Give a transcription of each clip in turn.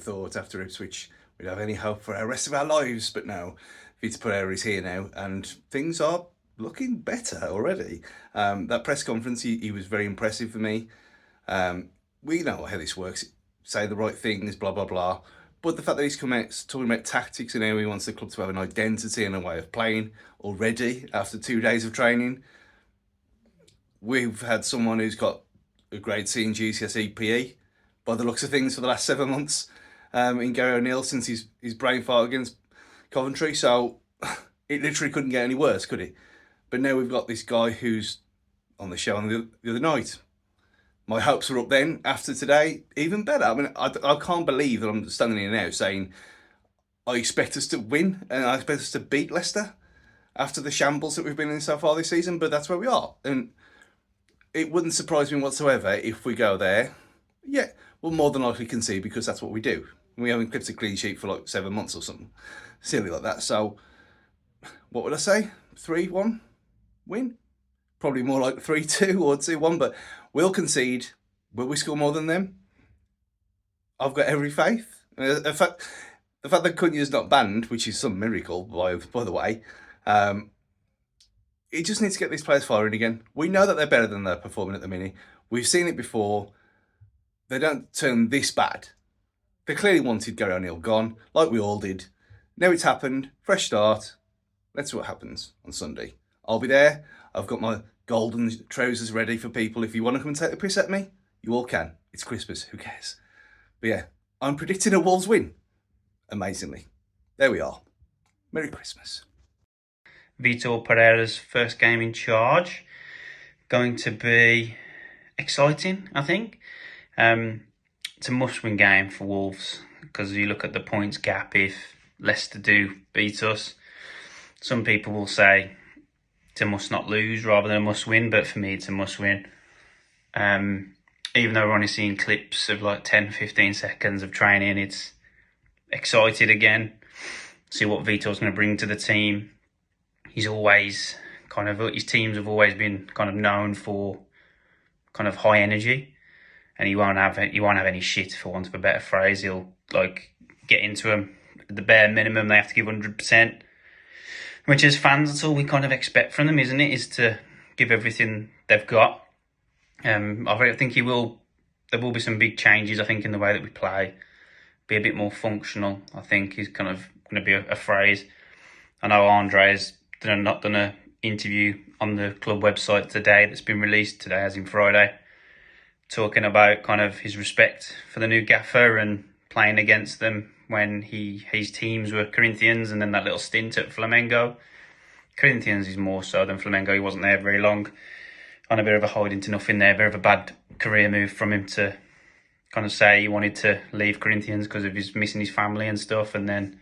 have thought after Ipswich we'd have any hope for the rest of our lives, but no, Vitor Pereira is here now, and things are looking better already. That press conference, he was very impressive for me. We know how this works. Say the right things, blah, blah, blah. But the fact that he's come out talking about tactics and how he wants the club to have an identity and a way of playing already after 2 days of training. We've had someone who's got a grade C in GCSE PE, by the looks of things, for the last 7 months, in Gary O'Neill since his brain fart against Coventry. So it literally couldn't get any worse, could it? But now we've got this guy who's on the show the other night. My hopes were up then. After today, even better. I mean, I can't believe that I'm standing here now saying I expect us to win and I expect us to beat Leicester after the shambles that we've been in so far this season, but that's where we are. And it wouldn't surprise me whatsoever if we go there. Yeah, we'll more than likely concede because that's what we do. We haven't clipped a clean sheet for like 7 months or something silly like that. So, what would I say? 3-1 win? Probably more like 3-2 or 2-1, but we'll concede. Will we score more than them? I've got every faith. The fact that Cunha's not banned, which is some miracle, by the way, it just needs to get these players firing again. We know that they're better than they're performing at the minute. We've seen it before. They don't turn this bad. They clearly wanted Gary O'Neill gone, like we all did. Now it's happened. Fresh start. Let's see what happens on Sunday. I'll be there. I've got my golden trousers ready for people. If you want to come and take the piss at me, you all can. It's Christmas. Who cares? But yeah, I'm predicting a Wolves win. Amazingly. There we are. Merry Christmas. Vitor Pereira's first game in charge. Going to be exciting, I think. It's a must-win game for Wolves because you look at the points gap if Leicester do beat us. Some people will say it's a must-not-lose rather than a must-win, but for me it's a must-win. Even though we're only seeing clips of like 10-15 seconds of training, it's excited again. See what Vitor's going to bring to the team. He's always his teams have always been kind of known for kind of high energy, and he won't have any shit, for want of a better phrase. He'll like get into them at the bare minimum. They have to give 100%, which as fans, that's all we kind of expect from them, isn't it? Is to give everything they've got. I think there will be some big changes, I think, in the way that we play. Be a bit more functional, I think, is kind of going to be a phrase. I know Andre's done an interview on the club website today that's been released today, as in Friday, talking about kind of his respect for the new gaffer and playing against them when his teams were Corinthians and then that little stint at Flamengo. Corinthians is more so than Flamengo. He wasn't there very long. On a bit of a hiding to nothing there, a bit of a bad career move from him to kind of say he wanted to leave Corinthians because of his missing his family and stuff, and then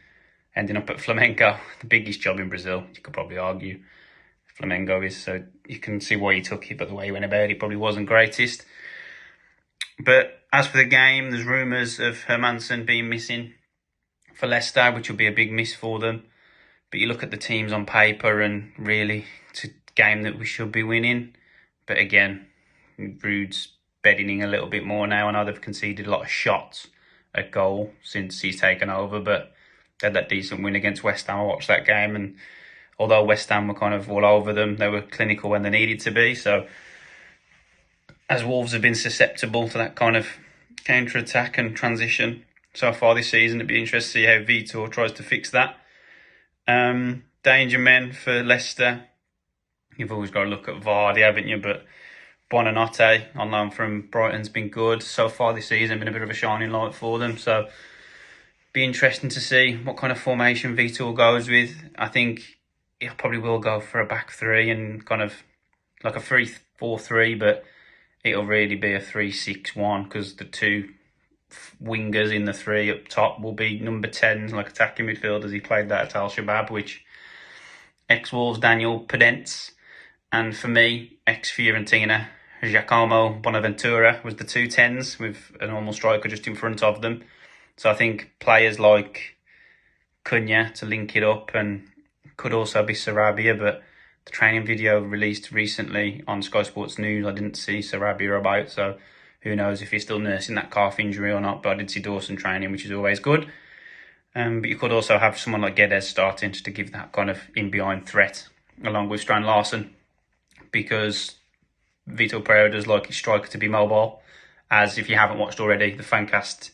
ending up at Flamengo, the biggest job in Brazil, you could probably argue Flamengo is, so you can see why he took it, but the way he went about it probably wasn't greatest. But as for the game, there's rumours of Hermansen being missing for Leicester, which will be a big miss for them. But you look at the teams on paper and really it's a game that we should be winning. But again, Ruud's bedding in a little bit more now. I know they've conceded a lot of shots at goal since he's taken over, but they had that decent win against West Ham. I watched that game, and although West Ham were kind of all over them, they were clinical when they needed to be. So as Wolves have been susceptible to that kind of counter-attack and transition so far this season, it'd be interesting to see how Vitor tries to fix that. Danger men for Leicester. You've always got to look at Vardy, haven't you? But Buonanotte, on loan from Brighton's been good. So far this season, been a bit of a shining light for them. So be interesting to see what kind of formation Vitor goes with. I think he probably will go for a back three and kind of like a 3-4-3, but it'll really be a 3-6-1 because the two wingers in the three up top will be number 10s, like attacking midfielders. He played that at Al Shabab, which ex-Wolves Daniel Pedence, and for me, ex-Fiorentina, Giacomo Bonaventura was the two 10s with a normal striker just in front of them. So I think players like Cunha to link it up, and could also be Sarabia, but the training video released recently on Sky Sports News, I didn't see Sarabia about, so Who knows if he's still nursing that calf injury or not, but I did see Dawson training, which is always good. But you could also have someone like Guedes starting to give that kind of in-behind threat, along with Strand Larson, because Vitor Pereira does like his striker to be mobile. As if you haven't watched already, the Fancast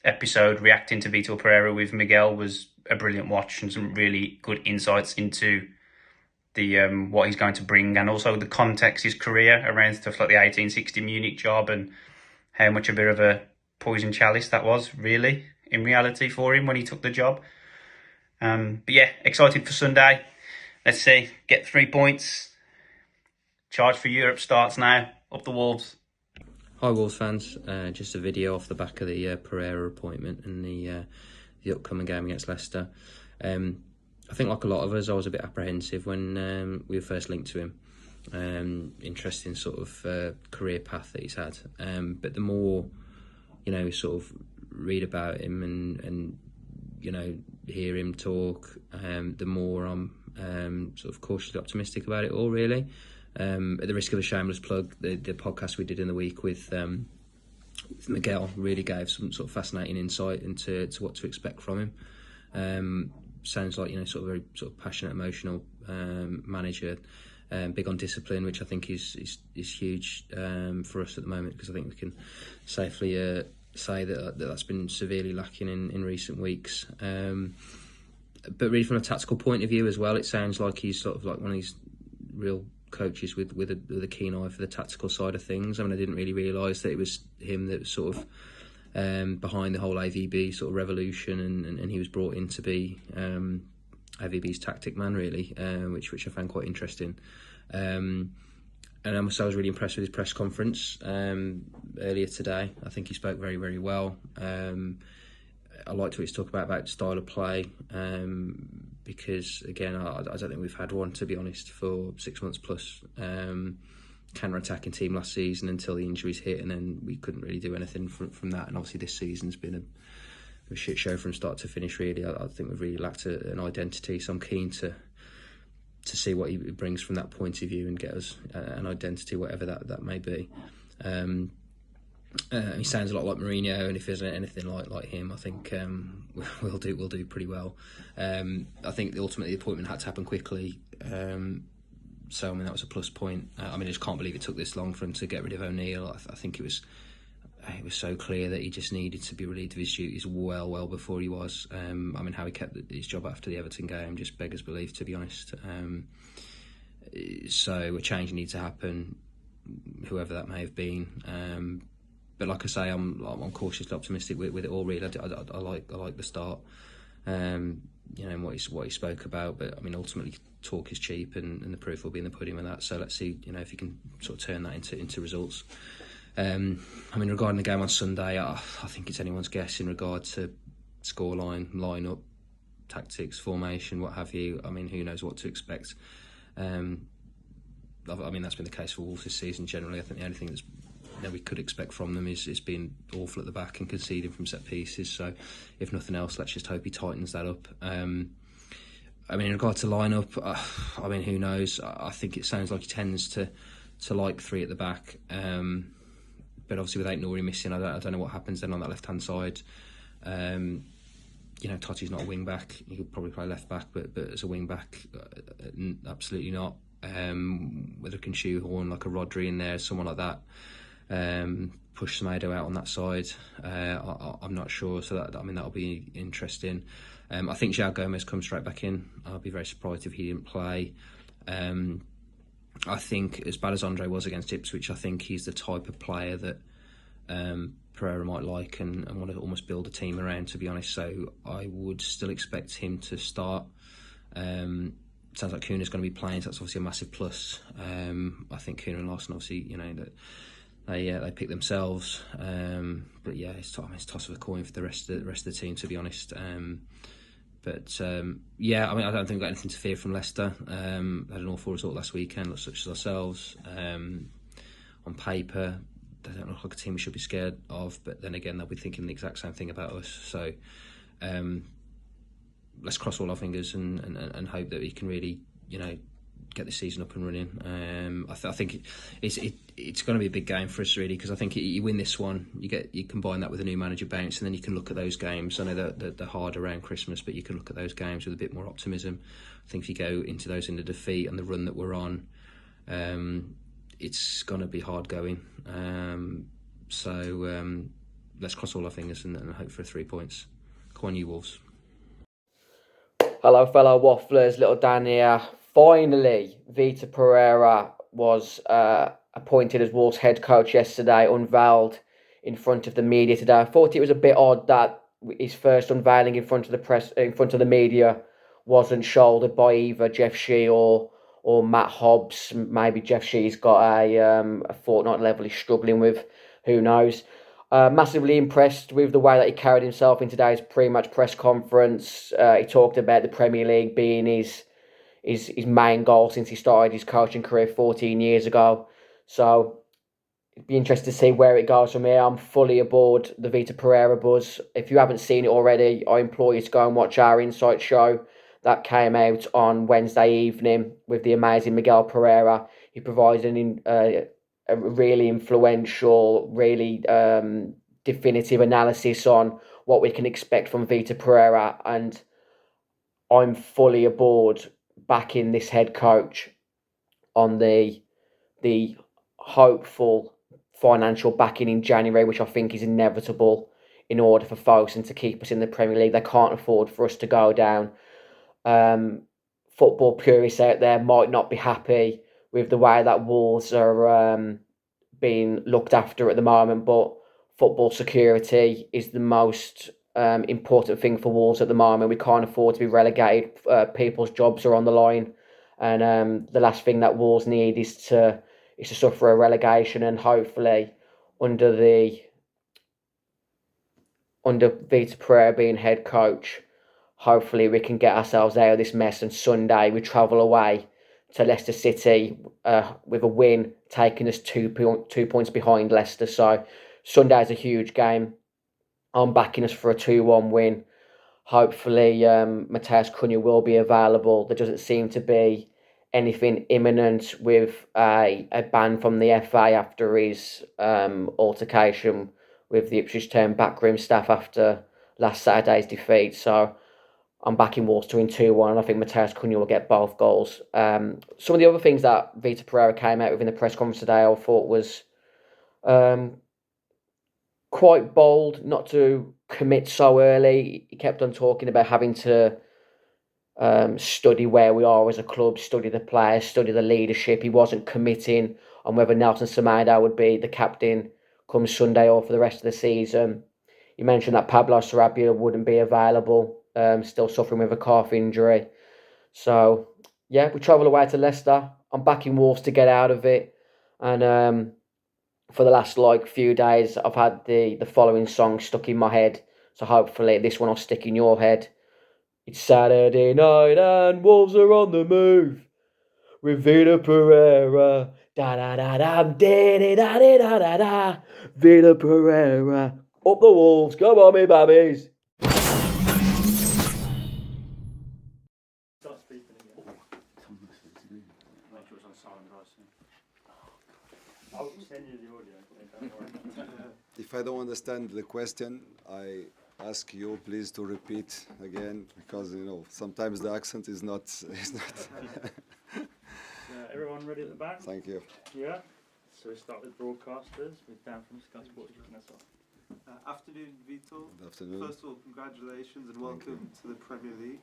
episode reacting to Vitor Pereira with Miguel was a brilliant watch, and some really good insights into the what he's going to bring, and also the context, his career around stuff like the 1860 Munich job, and how much a bit of a poison chalice that was, really, in reality, for him when he took the job. But yeah, excited for Sunday. Let's see, get 3 points. Charge for Europe starts now. Up the Wolves. Hi Wolves fans, just a video off the back of the Pereira appointment and the upcoming game against Leicester. I think like a lot of us, I was a bit apprehensive when we were first linked to him. Interesting sort of career path that he's had. But the more, sort of read about him and hear him talk, the more I'm sort of cautiously optimistic about it all, really. At the risk of a shameless plug, the podcast we did in the week with Miguel really gave some sort of fascinating insight into what to expect from him. Sounds like sort of very sort of passionate, emotional manager, big on discipline, which I think is huge for us at the moment, because I think we can safely say that's been severely lacking in recent weeks. But really, from a tactical point of view as well, it sounds like he's sort of like one of these real coaches with a keen eye for the tactical side of things. I mean, I didn't really realise that it was him that was sort of behind the whole AVB sort of revolution, and he was brought in to be AVB's tactic man, really, which I found quite interesting. And I was really impressed with his press conference earlier today. I think he spoke very, very well. I liked what he's talking about style of play, because again, I don't think we've had one, to be honest, for 6 months plus. Counter-attacking team last season until the injuries hit, and then we couldn't really do anything from that. And obviously this season's been a shit show from start to finish, really. I think we've really lacked an identity, so I'm keen to see what he brings from that point of view and get us an identity, whatever that may be. He sounds a lot like Mourinho, and if there's anything like him, I think we'll do pretty well. I think ultimately the appointment had to happen quickly. So, I mean, that was a plus point. I just can't believe it took this long for him to get rid of O'Neill. I think it was so clear that he just needed to be relieved of his duties well before he was. How he kept his job after the Everton game just beggars belief, to be honest. So a change needs to happen, whoever that may have been. But like I say, I'm cautiously optimistic with it all. Really, I like the start. And what he spoke about, but ultimately talk is cheap, and the proof will be in the pudding with that. So let's see, if you can sort of turn that into results. Regarding the game on Sunday, I think it's anyone's guess in regard to scoreline, line-up, tactics, formation, what have you. Who knows what to expect. That's been the case for Wolves this season generally. I think the only thing that we could expect from them is being awful at the back and conceding from set pieces. So if nothing else, let's just hope he tightens that up. In regard to line-up, who knows? I think it sounds like he tends to like three at the back. But obviously with Aït-Nouri missing, I don't know what happens then on that left-hand side. Totti's not a wing-back. He could probably play left-back, but as a wing-back, absolutely not. Whether it can shoehorn like a Rodri in there, someone like that. Push Semedo out on that side. I'm not sure, so that'll be interesting. I think João Gomez comes straight back in. I'll be very surprised if he didn't play. I think, as bad as Andre was against Ipswich, I think he's the type of player that Pereira might like and want to almost build a team around, to be honest. So I would still expect him to start. Sounds like Kuna's going to be playing, so that's obviously a massive plus. I think Kuna and Larson, obviously, that they pick themselves. But yeah, it's toss of a coin for the rest of the team, to be honest. I don't think we've got anything to fear from Leicester. Had an awful result last weekend, such as ourselves. On paper, they don't look like a team we should be scared of, but then again, they'll be thinking the exact same thing about us. So let's cross all our fingers and hope that we can really, get the season up and running. I think it's going to be a big game for us, really, because I think you win this one, you combine that with a new manager bounce, and then you can look at those games. I know that they're hard around Christmas, but you can look at those games with a bit more optimism. I think if you go into those in a defeat and the run that we're on, it's going to be hard going. So let's cross all our fingers and hope for 3 points. Come on, you Wolves. Hello, fellow wafflers. Little Dan here. Finally, Vitor Pereira was appointed as Wolves head coach yesterday, unveiled in front of the media today. I thought it was a bit odd that his first unveiling in front of the press, in front of the media, wasn't shouldered by either Jeff Shee or Matt Hobbs. Maybe Jeff Shee's got a fortnight level he's struggling with. Who knows? Massively impressed with the way that he carried himself in today's pre-match press conference. He talked about the Premier League being his main goal since he started his coaching career 14 years ago. So it'd be interesting to see where it goes from here. I'm fully aboard the Vitor Pereira buzz. If you haven't seen it already, I implore you to go and watch our Insight show that came out on Wednesday evening with the amazing Miguel Pereira. He provided a really influential, really definitive analysis on what we can expect from Vitor Pereira, and I'm fully aboard backing this head coach on the hopeful financial backing in January, which I think is inevitable in order for Folkestone to keep us in the Premier League. They can't afford for us to go down. Football purists out there might not be happy with the way that Wolves are being looked after at the moment, but football security is the most important thing for Wolves at the moment. We can't afford to be relegated. People's jobs are on the line, and the last thing that Wolves need is to suffer a relegation. And hopefully, under Vitor Pereira being head coach, hopefully we can get ourselves out of this mess. And Sunday we travel away to Leicester City with a win, taking us 2 points behind Leicester. So Sunday's a huge game. I'm backing us for a 2-1 win. Hopefully Matheus Cunha will be available. There doesn't seem to be anything imminent with a ban from the FA after his altercation with the Ipswich Town backroom staff after last Saturday's defeat. So I'm backing Wolves to win 2-1, and I think Matheus Cunha will get both goals. Some of the other things that Vitor Pereira came out with in the press conference today, I thought was quite bold not to commit so early. He kept on talking about having to study where we are as a club, study the players, study the leadership. He wasn't committing on whether Nelson Semedo would be the captain come Sunday or for the rest of the season. You mentioned that Pablo Sarabia wouldn't be available, still suffering with a calf injury. So, yeah, we travel away to Leicester. I'm backing Wolves to get out of it. And for the last few days, I've had the following song stuck in my head. So hopefully this one will stick in your head. It's Saturday night and Wolves are on the move with Vitor Pereira. Da da da da da da da da da da. Vitor Pereira. Up the Wolves. Come on, me babbies. If I don't understand the question, I ask you please to repeat again, because sometimes the accent is not. Everyone ready at the back? Thank you. Yeah. So we start with broadcasters with Dan from Sky Sports. Afternoon, Vitor. Good afternoon. First of all, congratulations and welcome to the Premier League.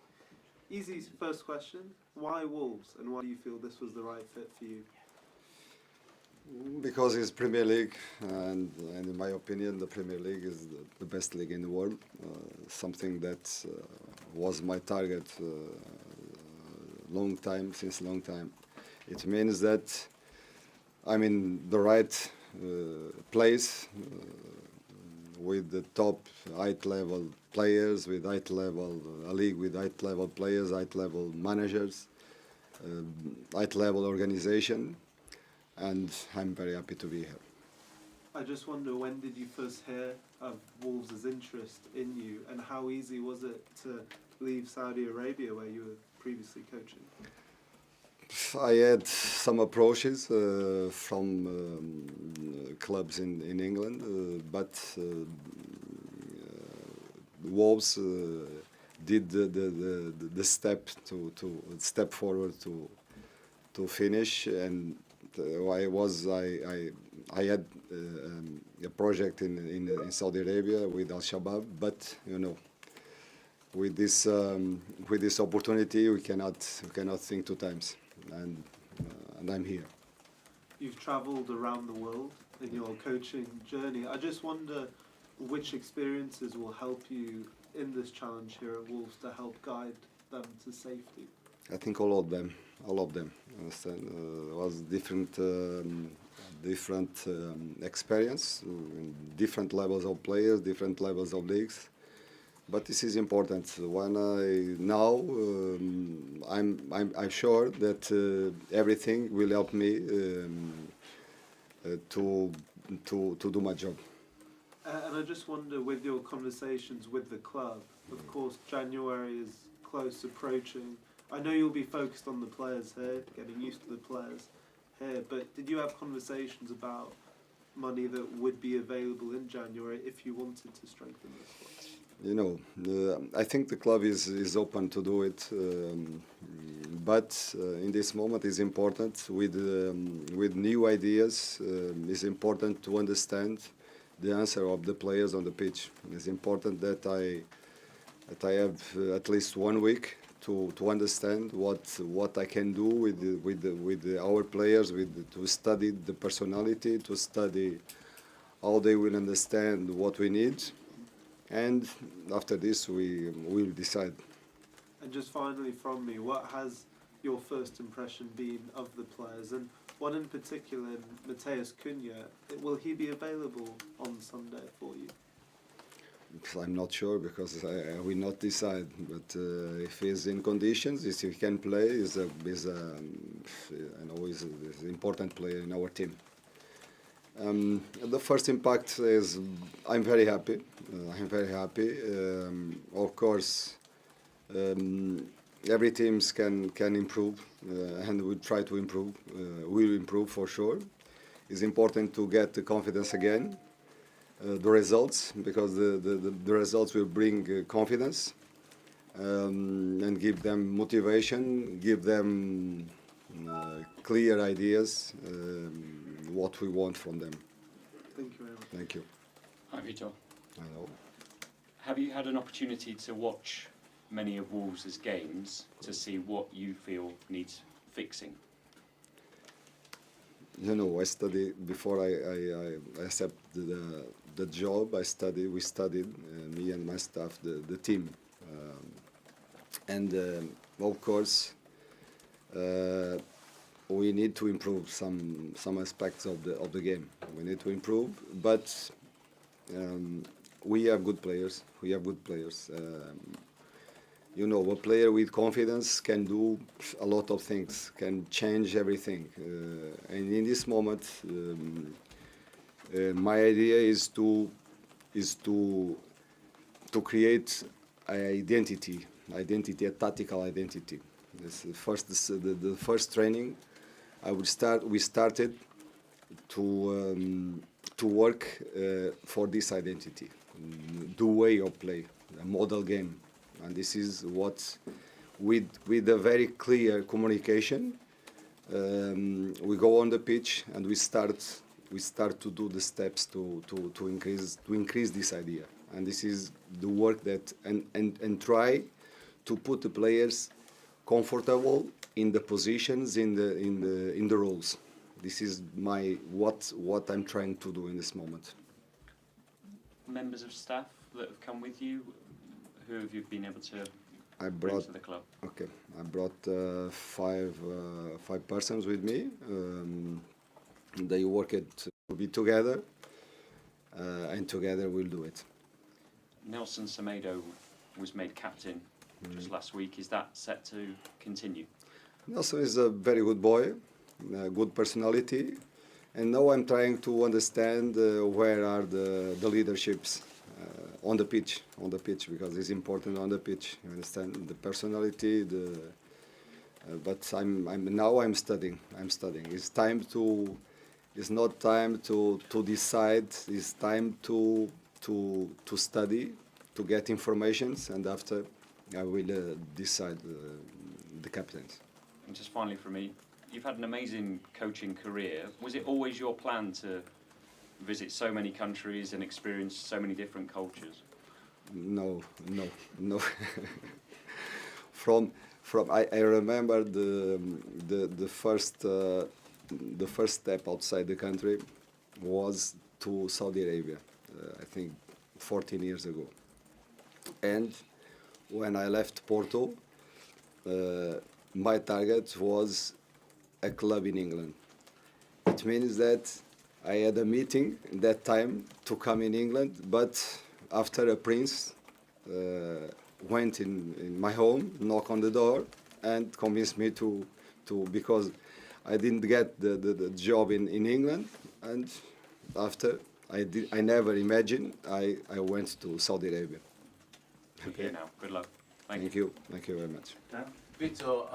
Easy first question: why Wolves, and why do you feel this was the right fit for you? Because it's Premier League, and in my opinion, the Premier League is the best league in the world. Something that was my target since long time. It means that I'm in the right place with the top height-level players, with height-level a league with height-level players, height-level managers, height-level organization. And I'm very happy to be here. I just wonder, when did you first hear of Wolves' interest in you, and how easy was it to leave Saudi Arabia, where you were previously coaching? I had some approaches from clubs in England, but Wolves did the step to step forward to finish, and I had a project in Saudi Arabia with Al Shabaab, but with this opportunity we cannot think two times, and I'm here. You've travelled around the world in your coaching journey. I just wonder which experiences will help you in this challenge here at Wolves to help guide them to safety. I think all of them. Understand? Was different experience, different levels of players, different levels of leagues. But this is important. When I'm sure that everything will help me to do my job. And I just wonder, with your conversations with the club, of course, January is close approaching. I know you'll be focused on the players here, getting used to the players here, but did you have conversations about money that would be available in January if you wanted to strengthen the squad? I think the club is open to do it, but in this moment it's important with new ideas. It's important to understand the answer of the players on the pitch. It's important that I have at least 1 week to understand what I can do with our players, to study the personality, to study how they will understand what we need, and after this we will decide. And just finally from me, what has your first impression been of the players, and what in particular, Matheus Cunha, will he be available on Sunday for you? I'm not sure, because I will not decide. But if he's in conditions, if he can play, he's an important player in our team. The first impact is I'm very happy. Of course, every team can improve, and we try to improve. We'll improve for sure. It's important to get the confidence again. The results, because the results will bring confidence, and give them motivation, give them clear ideas, what we want from them. Thank you very much. Thank you. Hi, Vitor. Hello. Have you had an opportunity to watch many of Wolves' games to see what you feel needs fixing? I study before I accept the job. We studied, me and my staff, the team, and of course we need to improve some aspects of the game. We need to improve, but we have good players. A player with confidence can do a lot of things, can change everything. And in this moment, my idea is to create an identity, a tactical identity. The first training, we started to work for this identity, the way of play, a model game. And this is what, with a very clear communication, we go on the pitch and we start to do the steps to increase this idea. And this is the work that and try to put the players comfortable in the positions, in the roles. This is what I'm trying to do in this moment. Members of staff that have come with you, who have you been able to bring to the club? Okay, I brought five persons with me. They work together, and together we'll do it. Nelson Semedo was made captain just last week. Is that set to continue? Nelson is a very good boy, good personality, and now I'm trying to understand where are the leaderships on the pitch, because it's important on the pitch. You understand the personality, but I'm studying. I'm studying. It's time to. It's not time to decide. It's time to study, to get informations, and after I will decide the captains. And just finally for me, you've had an amazing coaching career. Was it always your plan to visit so many countries and experience so many different cultures? No. from I remember the first step outside the country was to Saudi Arabia. I think 14 years ago. And when I left Porto, my target was a club in England. It means that I had a meeting at that time to come in England, but after a prince went in my home, knocked on the door, and convinced me to because I didn't get the job in England, and after I never imagined I went to Saudi Arabia. Okay, now, good luck. Thank you very much. Dan? Vitor,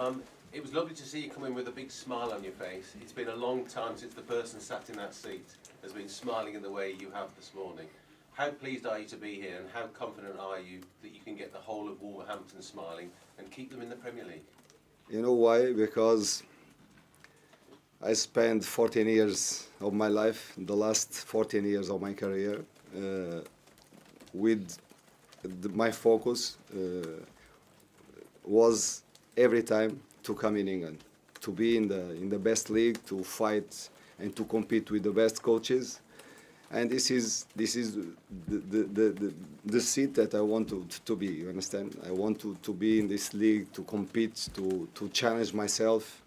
it was lovely to see you come in with a big smile on your face. It's been a long time since the person sat in that seat has been smiling in the way you have this morning. How pleased are you to be here, and how confident are you that you can get the whole of Wolverhampton smiling and keep them in the Premier League? You know why? Because I spent 14 years of my life, the last 14 years of my career, with my focus was every time to come in England, to be in the best league, to fight and to compete with the best coaches, and this is the seat that I want to be. You understand? I want to be in this league, to compete, to challenge myself,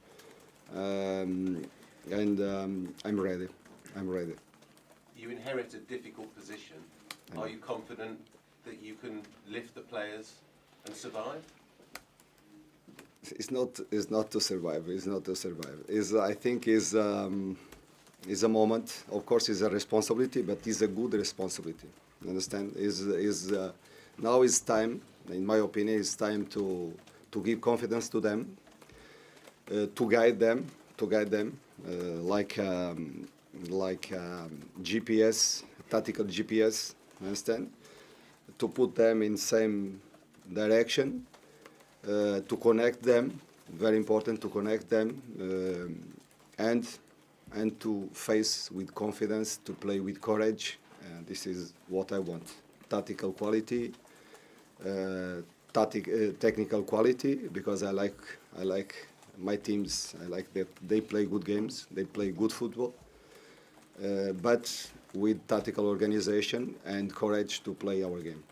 and I'm ready. I'm ready. You inherit a difficult position. Are you confident that you can lift the players and survive? It's not to survive. It's not to survive. I think is a moment. Of course, it's a responsibility, but it's a good responsibility. You understand? Now is time. In my opinion, it's time to give confidence to them, to guide them, like GPS, tactical GPS. Understand? To put them in same direction. To connect them, very important to connect them, and to face with confidence, to play with courage. This is what I want. Tactical quality, technical quality, because I like my teams. I like that they play good games, they play good football, but with tactical organization and courage to play our game.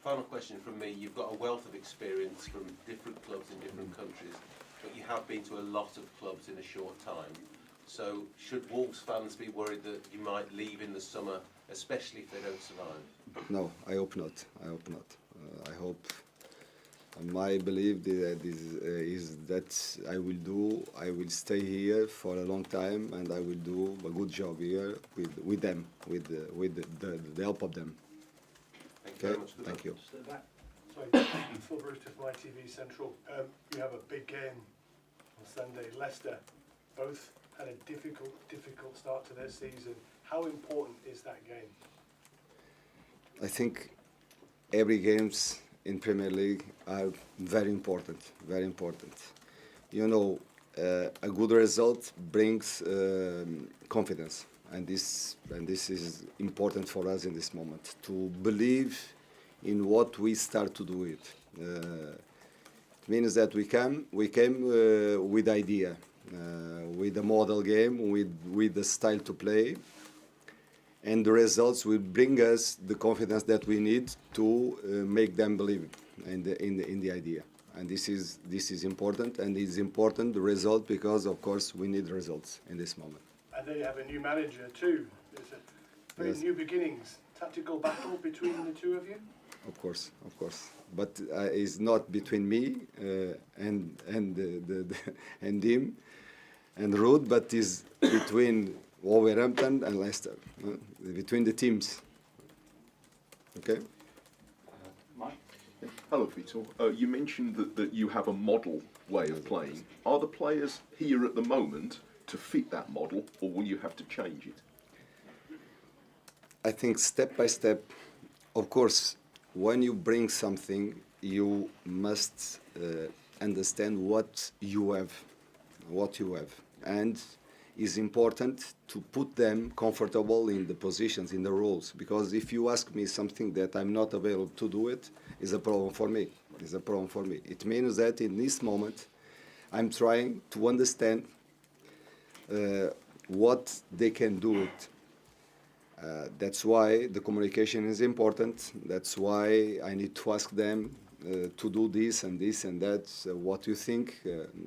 Final question from me. You've got a wealth of experience from different clubs in different countries, but you have been to a lot of clubs in a short time. So should Wolves fans be worried that you might leave in the summer, especially if they don't survive? No, I hope not. I hope not. I hope. My belief is that I will stay here for a long time, and I will do a good job here with them, with the help of them. Thank you very much for Thank you. Just at the back. Sorry, Phil Brewster from ITV Central. You have a big game on Sunday. Leicester both had a difficult start to their season. How important is that game? I think every games in Premier League are very important, very important. You know, a good result brings confidence, and this is important for us in this moment, to believe in what we start to do it. It means that we came with idea, with a model game, with the style to play, and the results will bring us the confidence that we need to make them believe in the idea. And this is important, and it's important the result, because of course we need results in this moment. And then you have a new manager too. There's a very new beginnings. Tactical battle between the two of you? Of course. But it's not between me and him and Ruud, but is between Wolverhampton and Leicester, between the teams. Okay. Mike? Hello, Vitor. You mentioned that you have a model way of playing. Are the players here at the moment to fit that model, or will you have to change it? I think step by step, of course, when you bring something, you must understand what you have, and it's important to put them comfortable in the positions, in the roles. Because if you ask me something that I'm not available to do it, is a problem for me. It's a problem for me. It means that in this moment, I'm trying to understand what they can do it. That's why the communication is important. That's why I need to ask them to do this and this and that. What you think?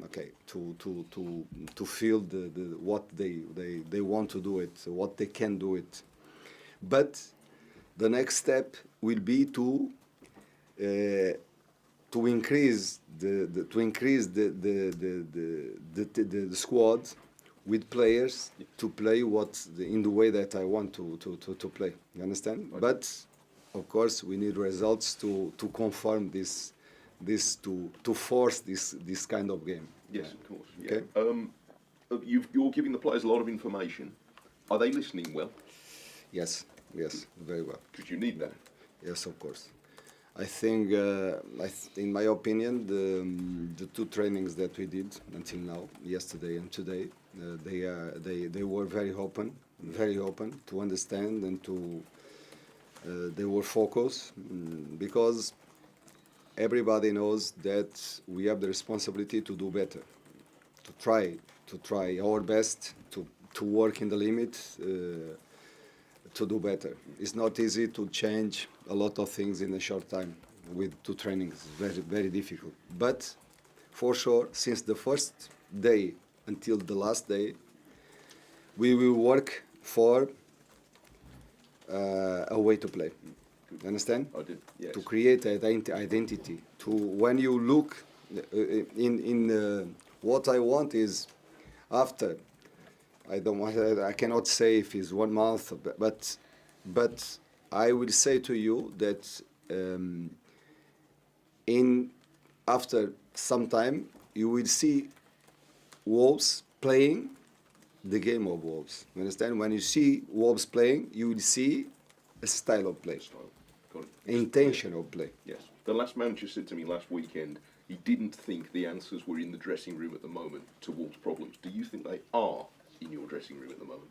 Okay, to feel what they want to do it, what they can do it. But the next step will be to increase the squad with players to play in the way that I want to play. You understand? Right. But of course, we need results to confirm this to force this kind of game. Yes, of course. Okay. You're giving the players a lot of information. Are they listening well? Yes, very well. Because you need that. Yes, of course. I think, in my opinion, the two trainings that we did until now, yesterday and today, they were very open to understand and they were focused because everybody knows that we have the responsibility to do better, to try our best, to work in the limit, to do better. It's not easy to change a lot of things in a short time with two trainings. Very, very difficult. But for sure, since the first day until the last day, we will work for a way to play. Understand? I do. Yes. To create identity. To when you look in what I want is after. I cannot say if it's 1 month, but I will say to you that after some time you will see Wolves playing the game of Wolves. You understand? When you see Wolves playing, you will see a style of play, intention of play. Yes. The last manager said to me last weekend he didn't think the answers were in the dressing room at the moment to Wolves' problems. Do you think they are in your dressing room at the moment?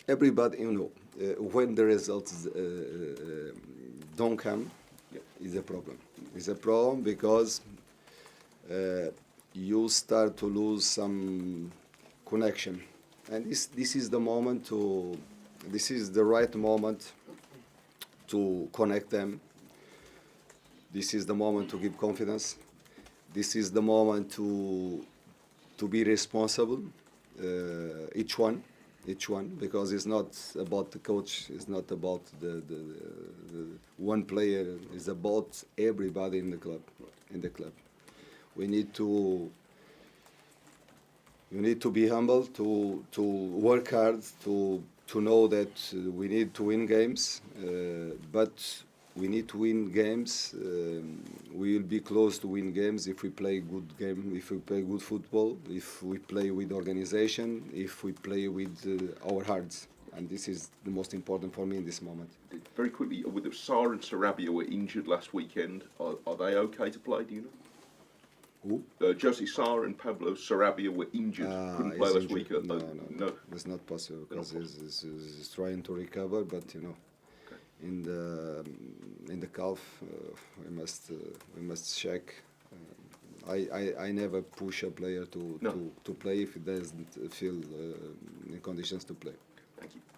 Everybody, when the results don't come, is a problem. It's a problem because you start to lose some connection, and this is the moment this is the right moment to connect them. This is the moment to give confidence. This is the moment to be responsible, each one, because it's not about the coach, it's not about the one player, it's about everybody in the club. We need to be humble, to work hard, to know that we need to win games, but we need to win games. We will be close to win games if we play good game, if we play good football, if we play with organization, if we play with our hearts. And this is the most important for me in this moment. Very quickly, with Sarr and Sarabia were injured last weekend. Are they okay to play, do you know? Who? Jose Sarr and Pablo Sarabia were injured. Couldn't play last week. No. It's not possible because he's trying to recover, but in the calf we must check. I never push a player to play if he doesn't feel in conditions to play.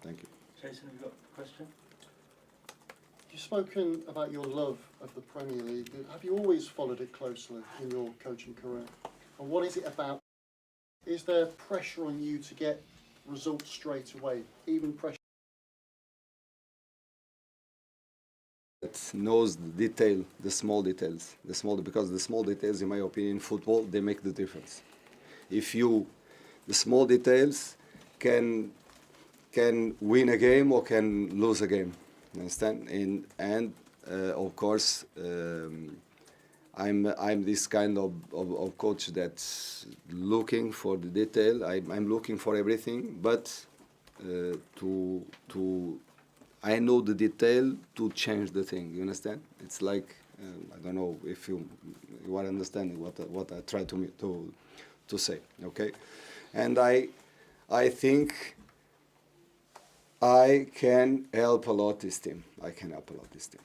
Thank you. Jason, have you got a question? You've spoken about your love of the Premier League. Have you always followed it closely in your coaching career? And what is it about? Is there pressure on you to get results straight away, even pressure? That knows the detail, the small details, because the small details, in my opinion, in football, they make the difference. The small details can win a game or can lose a game. Understand? And of course, I'm this kind of coach that's looking for the detail. I'm looking for everything, but I know the detail to change the thing. You understand? It's like I don't know if you are understanding what I try to say. Okay, and I think I can help a lot this team. I can help a lot this team.